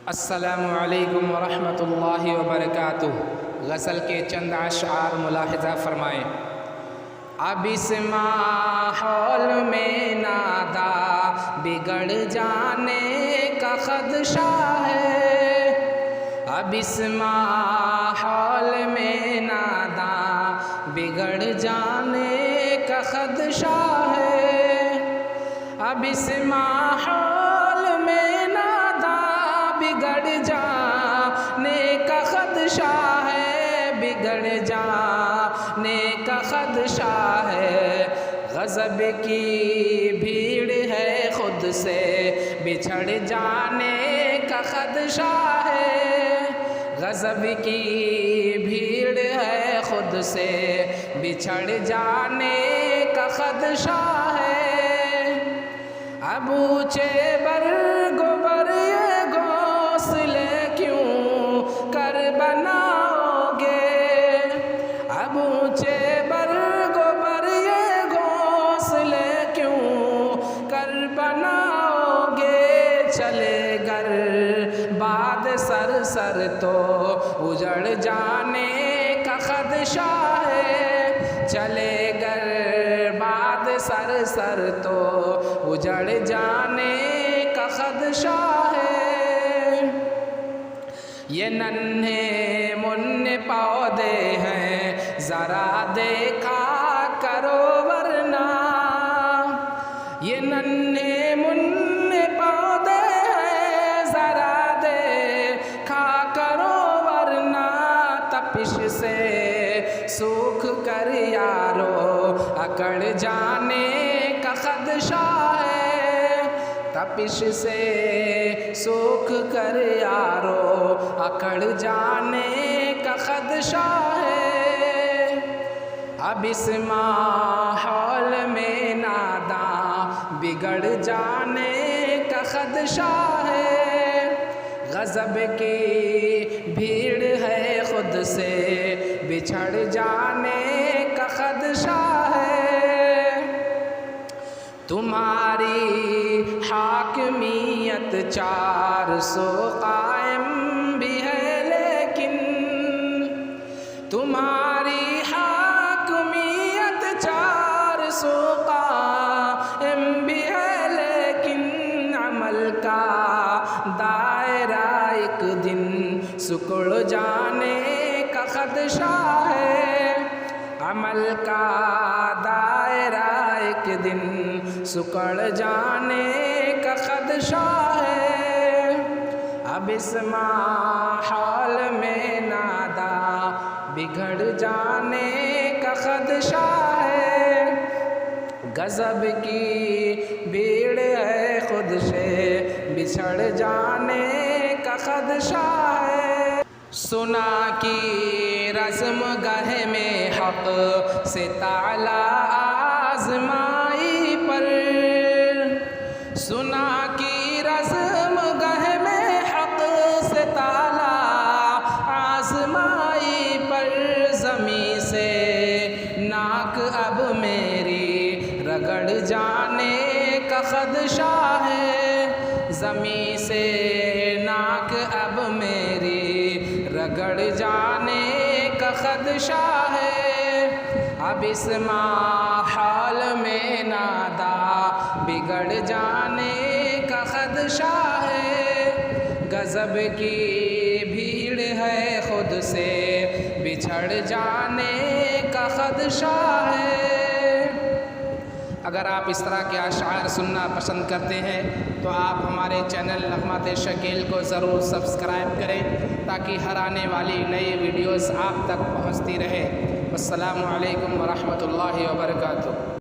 السلام علیکم ورحمۃ اللہ وبرکاتہ۔ غزل کے چند اشعار ملاحظہ فرمائیں۔ اب اس ماحول میں نادا بگڑ جانے کا خدشہ ہے، اب اس ماحول میں نادا بگڑ جانے کا خدشہ ہے، اب اس ماحول میں نادا بگڑ جانے کا خدشہ ہے، بگڑ جانے کا خدشہ ہے۔ غضب کی بھیڑ ہے خود سے بچھڑ جانے کا خدشہ ہے، غضب کی بھیڑ ہے خود سے بچھڑ جانے کا خدشہ ہے۔ اب اونچے برگوبر یہ گھونسلے کیوں کر بناؤ گے، اب اونچے برگوبر یہ گھونسلے کیوں کر بناؤ گے، چلے گر باد سر سر تو اجڑ جانے کا خدشہ ہے، چلے گر باد سر سر تو اجڑ جانے کا خدشہ ہے۔ یہ ننھے منھے پودے ہیں ذرا دیکھا کرو ورنہ، یہ ننھے منھے پودے ہیں ذرا دیکھا کرو ورنہ، تپش سے سوکھ کر یارو اکڑ جانے کا خدشہ ہے، تپش سے سوکھ کر یارو اکڑ جانے کا خدشہ ہے۔ اب اس ماحول میں نادا بگڑ جانے کا خدشہ ہے، غضب کی بھیڑ ہے خود سے بچھڑ جانے کا خدشہ ہے۔ تمہاری حاکمیت 400 قائم بھی ہے لیکن، تمہاری حاکمیت 400 قائم بھی ہے لیکن، عمل کا دائرہ ایک دن سکڑ جانے کا خدشہ ہے، عمل کا دائرہ ایک دن سکڑ جانے کا خدشہ ہے۔ اب اس ماحول میں نادا بگڑ جانے کا خدشہ ہے، غضب کی بھیڑ ہے خود سے بچھڑ جانے کا خدشہ ہے۔ سنا کی رزم گاہ میں حق سے تعالی آزمائی پر، سنا کی رزم گاہ میں حق سے تعالی آزمائی پر، زمیں سے ناک اب میری رگڑ جانے کا خدشہ ہے، زمیں سے ناک اب میری رگڑ جانے کا خدشہ ہے۔ اب اس ماحول میں نادا بگڑ جانے کا خدشہ ہے، غضب کی بھیڑ ہے خود سے بچھڑ جانے کا خدشہ ہے۔ اگر آپ اس طرح کے اشعار سننا پسند کرتے ہیں تو آپ ہمارے چینل نغمات شکیل کو ضرور سبسکرائب کریں تاکہ ہر آنے والی نئی ویڈیوز آپ تک پہنچتی رہے۔ السلام علیکم ورحمۃ اللہ وبرکاتہ۔